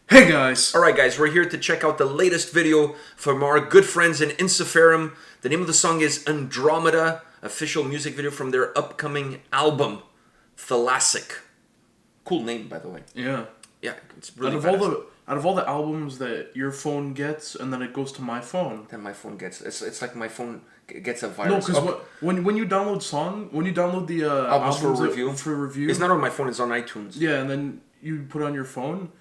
Hey guys! Alright guys, we're here to check out the latest video from our good friends in Ensiferum. The name of the song is Andromeda, official music video from their upcoming album, Thalassic. Cool name, by the way. Yeah. Yeah, it's really Out of all the albums that your phone gets, and then it goes to my phone. Then my phone gets, it's like my phone gets a No, virus. because when you download the Albums for review, It's not on my phone, it's on iTunes. yeah, and then you put it on your phone,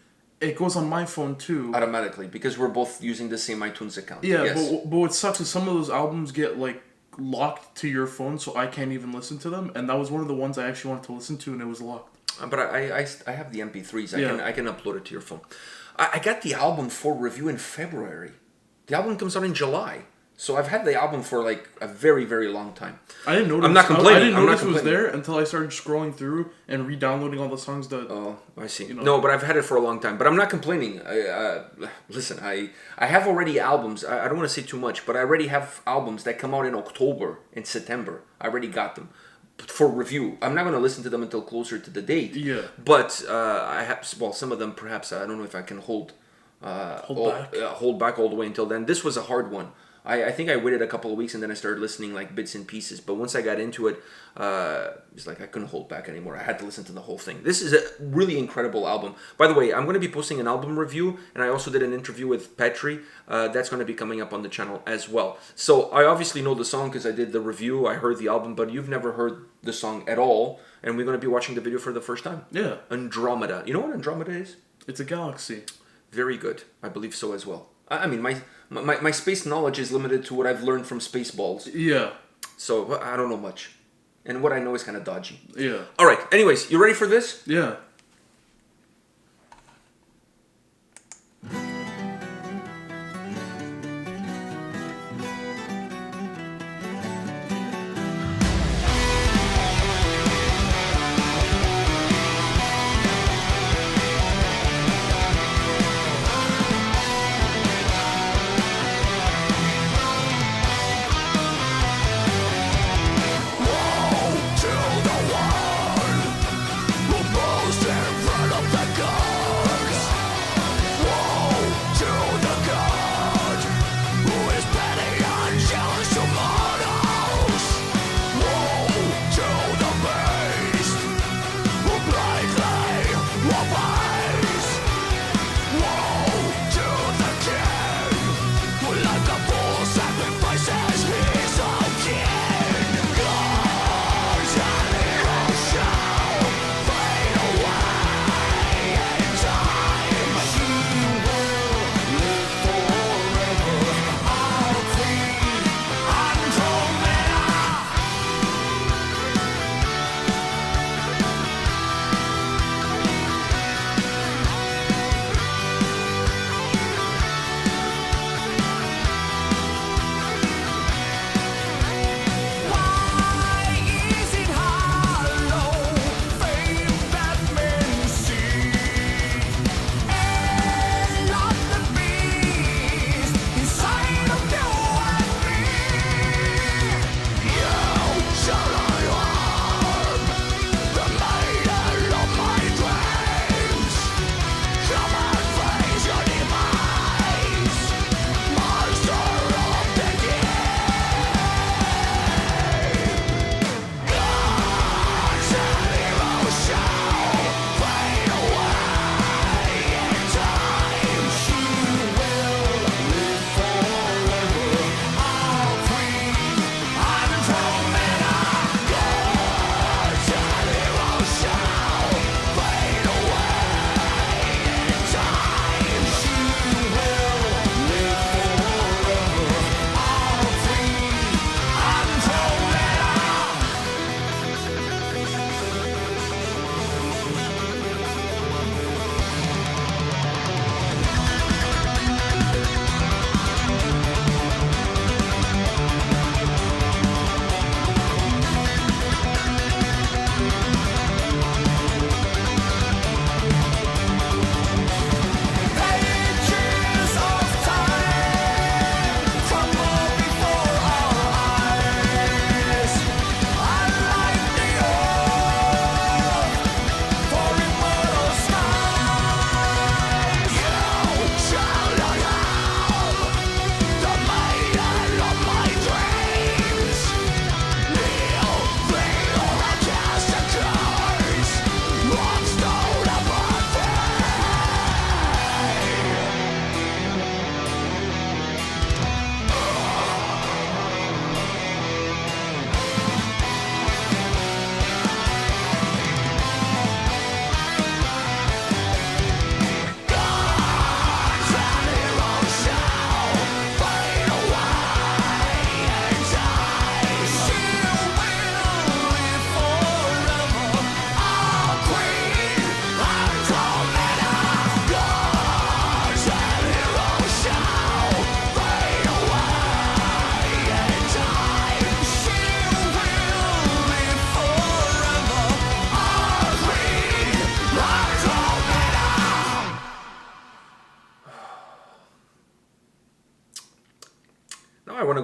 it goes on my phone too. Automatically, because we're both using the same iTunes account. Yeah, Yes. but what sucks is some of those albums get like locked to your phone, so I can't even listen to them. And that was one of the ones I actually wanted to listen to, and it was locked. But I have the MP3s. Yeah. I can upload it to your phone. I got the album for review in February. The album comes out in July. So I've had the album for like a very, very long time. I didn't notice. I'm not complaining. I didn't I'm not notice it was complaining. there until I started scrolling through and re-downloading all the songs that. Oh, I see. You know. No, but I've had it for a long time. But I'm not complaining. Listen, I have already albums. I don't want to say too much, but I already have albums that come out in October and September. I already got them for review. I'm not going to listen to them until closer to the date. Yeah. But I have, well, some of them perhaps, I don't know if I can hold back all the way until then. This was a hard one. I think I waited a couple of weeks and then I started listening like bits and pieces. But once I got into it, it's like I couldn't hold back anymore. I had to listen to the whole thing. This is a really incredible album. By the way, I'm going to be posting an album review, and I also did an interview with Petri. That's going to be coming up on the channel as well. So I obviously know the song because I did the review. I heard the album, but you've never heard the song at all. And we're going to be watching the video for the first time. Yeah. Andromeda. You know what Andromeda is? It's a galaxy. Very good. I believe so as well. I mean, my space knowledge is limited to what I've learned from Spaceballs. Yeah. So I don't know much. And what I know is kind of dodgy. Yeah. All right. Anyways, you ready for this? Yeah. To the world, who boast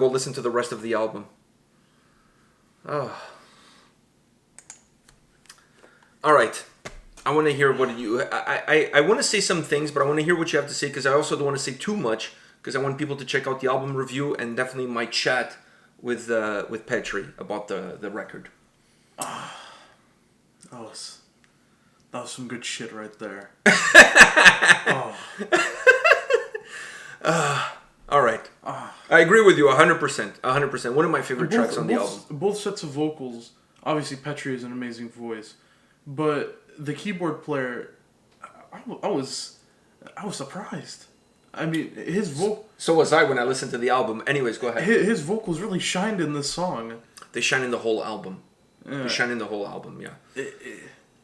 go listen to the rest of the album. Oh. All right. I want to hear what you... I want to say some things, but I want to hear what you have to say, because I also don't want to say too much, because I want people to check out the album review and definitely my chat with Petri about the record. That was some good shit right there. All right. I agree with you 100%. 100%. One of my favorite tracks on the album. Both sets of vocals. Obviously, Petri has an amazing voice, but the keyboard player, I was surprised. I mean, his vocal... So was I when I listened to the album. Anyways, go ahead. His vocals really shined in this song. They shine in the whole album. Yeah. They shine in the whole album, yeah.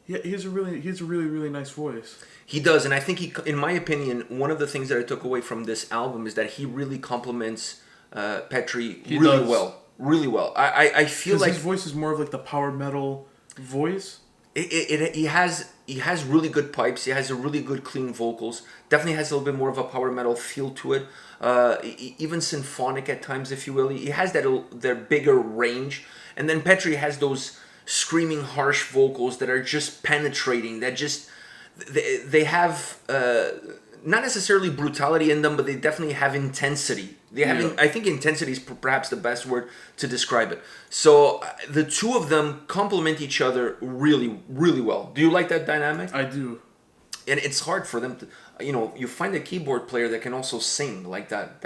Yeah, he has a really nice voice. He does, and I think in my opinion, one of the things that I took away from this album is that he really complements Petri really well. Really well. I feel like his voice is more of like the power metal voice. He has really good pipes. He has a really good clean vocals. Definitely has a little bit more of a power metal feel to it. Even symphonic at times, if you will. He has that bigger range. And then Petri has those screaming, harsh vocals that are just penetrating. That just they have not necessarily brutality in them, but they definitely have intensity. I think intensity is perhaps the best word to describe it. So the two of them complement each other really, really well. Do you like that dynamic? I do. And it's hard for them to, you find a keyboard player that can also sing like that.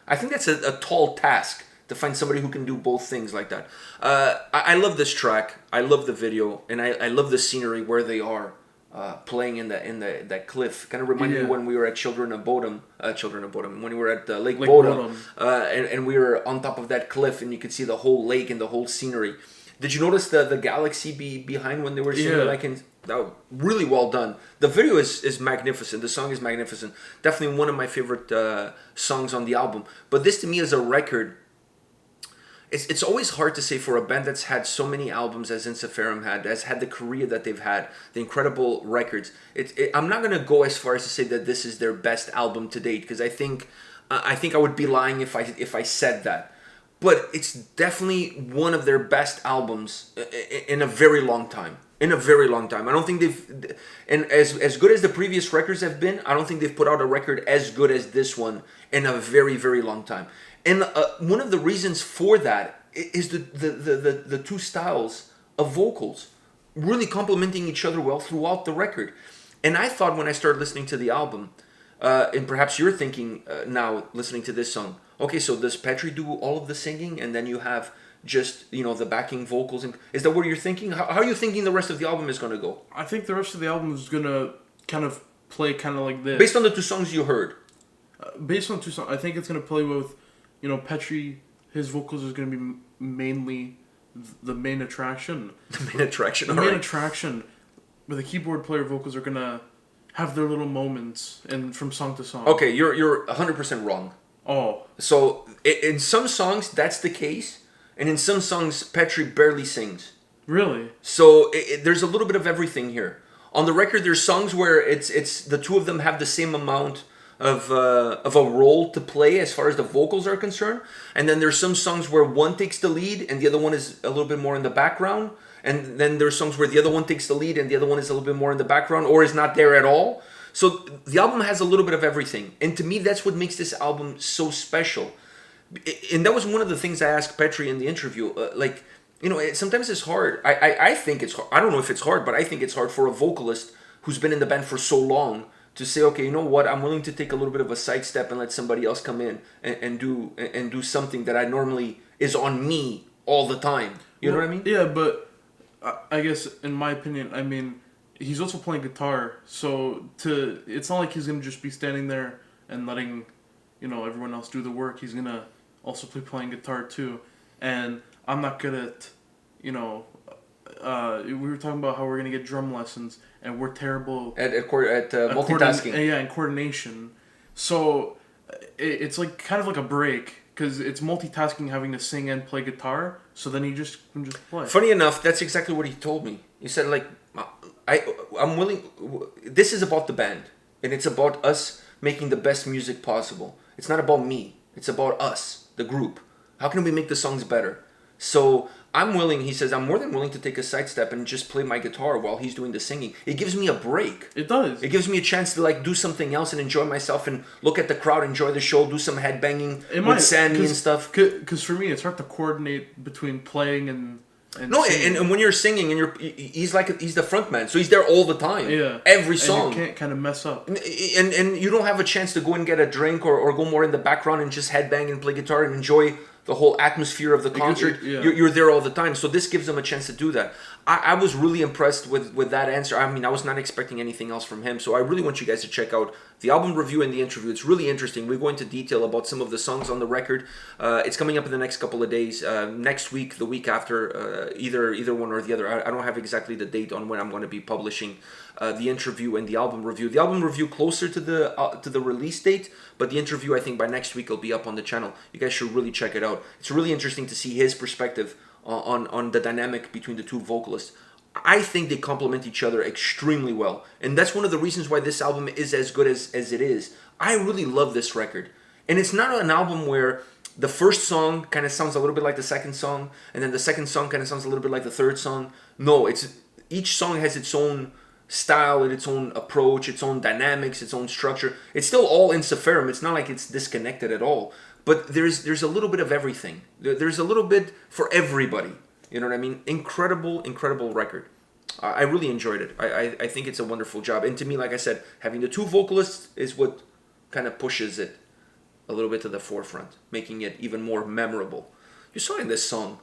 I think that's a tall task to find somebody who can do both things like that. I love this track. I love the video, and I love the scenery where they are. Playing in that cliff kind of reminded me when we were at Children of Bodom, when we were at Lake Bodom, and we were on top of that cliff, and you could see the whole lake and the whole scenery. Did you notice the galaxy behind when they were singing? That was really well done. The video is magnificent. The song is magnificent. Definitely one of my favorite songs on the album. But this to me is a record. It's always hard to say for a band that's had so many albums as Ensiferum has had the career that they've had, the incredible records. I'm not going to go as far as to say that this is their best album to date, because I think I would be lying if I said that. But it's definitely one of their best albums in a very long time. I don't think they've... And as good as the previous records have been, I don't think they've put out a record as good as this one in a very, very long time. And one of the reasons for that is the two styles of vocals really complementing each other well throughout the record. And I thought when I started listening to the album, and perhaps you're thinking now listening to this song, okay, so does Petri do all of the singing and then you have just, the backing vocals? And is that what you're thinking? How are you thinking the rest of the album is going to go? I think the rest of the album is going to kind of play kind of like this. Based on the two songs you heard? Based on two songs, I think it's going to play with... Petri, his vocals is going to be mainly the main attraction. The main attraction. But the keyboard player vocals are going to have their little moments from song to song. Okay, you're 100% wrong. Oh. So, in some songs, that's the case. And in some songs, Petri barely sings. Really? So, there's a little bit of everything here. On the record, there's songs where it's the two of them have the same amount of a role to play as far as the vocals are concerned, and then there's some songs where one takes the lead and the other one is a little bit more in the background, and then there's songs where the other one takes the lead and the other one is a little bit more in the background or is not there at all. So the album has a little bit of everything, and to me that's what makes this album so special. And that was one of the things I asked Petri in the interview. Sometimes it's hard. I think it's hard. I don't know if it's hard, but I think it's hard for a vocalist who's been in the band for so long to say, okay, you know what? I'm willing to take a little bit of a sidestep and let somebody else come in and do something that I normally is on me all the time. You know what I mean? Yeah, but I guess in my opinion, he's also playing guitar, so it's not like he's gonna just be standing there and letting everyone else do the work. He's gonna also be playing guitar too, and I'm not good at we were talking about how we're gonna get drum lessons, and we're terrible at multitasking. And coordination. So it's like kind of like a break, because it's multitasking, having to sing and play guitar. So then you just can just play. Funny enough, that's exactly what he told me. He said, I'm willing. This is about the band, and it's about us making the best music possible. It's not about me. It's about us. the group? How can we make the songs better? So I'm more than willing to take a sidestep and just play my guitar while he's doing the singing. It gives me a break. It does. It gives me a chance to like do something else and enjoy myself and look at the crowd, enjoy the show, do some headbanging with Sammy and stuff. Because for me, it's hard to coordinate between playing and no, and when you're singing and he's the front man, so he's there all the time. Yeah. Every song. And you can't kind of mess up. And you don't have a chance to go and get a drink or go more in the background and just headbang and play guitar and enjoy the whole atmosphere of the concert. You're there all the time, so this gives them a chance to do that. I was really impressed with that answer. I mean, I was not expecting anything else from him, so I really want you guys to check out the album review and the interview. It's really interesting. We go into detail about some of the songs on the record. It's coming up in the next couple of days. Next week, the week after, either one or the other. I don't have exactly the date on when I'm going to be publishing the interview and the album review. The album review closer to the release date, but the interview I think by next week will be up on the channel. You guys should really check it out. It's really interesting to see his perspective on the dynamic between the two vocalists. I think they complement each other extremely well, and that's one of the reasons why this album is as good as it is. I really love this record, and it's not an album where the first song kind of sounds a little bit like the second song, and then the second song kind of sounds a little bit like the third song. No, each song has its own style and its own approach, its own dynamics, its own structure. It's still all Ensiferum. It's not like it's disconnected at all. But there's a little bit of everything. There's a little bit for everybody. You know what I mean? Incredible record. I really enjoyed it. I think it's a wonderful job. And to me, like I said, having the two vocalists is what kind of pushes it a little bit to the forefront, making it even more memorable. You saw in this song.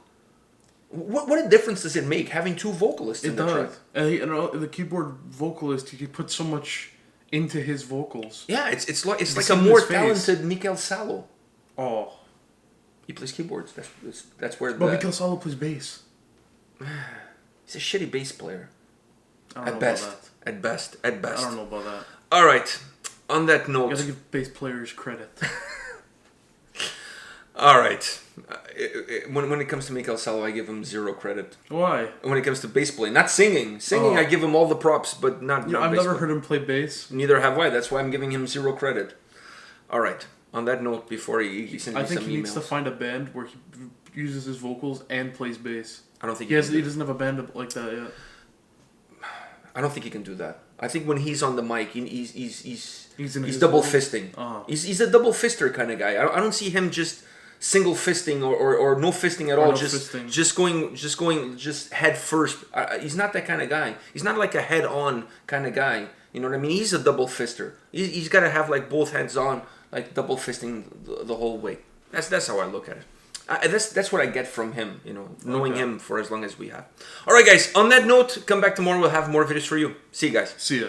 What a difference does it make having two vocalists in the track? And the keyboard vocalist, he put so much into his vocals. Yeah, it's like a more talented Mikel Salo. Oh, he plays keyboards. That's where. But Mikel Salo plays bass. He's a shitty bass player. I don't know about that. At best. I don't know about that. All right. On that note, you gotta give bass players credit. All right. When it comes to Mikel Salo, I give him zero credit. Why? When it comes to bass playing, not singing. I give him all the props, but not. I've never heard him play bass. Neither have I. That's why I'm giving him zero credit. All right. On that note, before he sends me some emails, I think he needs to find a band where he uses his vocals and plays bass. I don't think he doesn't have a band like that yet. I don't think he can do that. I think when he's on the mic, he's double fisting. Uh-huh. He's a double fister kind of guy. I don't see him just single fisting or no fisting at all. Just going head first. He's not that kind of guy. He's not like a head on kind of guy. You know what I mean? He's a double fister. He's got to have like both heads on, like double fisting the whole way. That's how I look at it. That's what I get from him, knowing him for as long as we have. All right, guys. On that note, come back tomorrow. We'll have more videos for you. See you guys. See ya.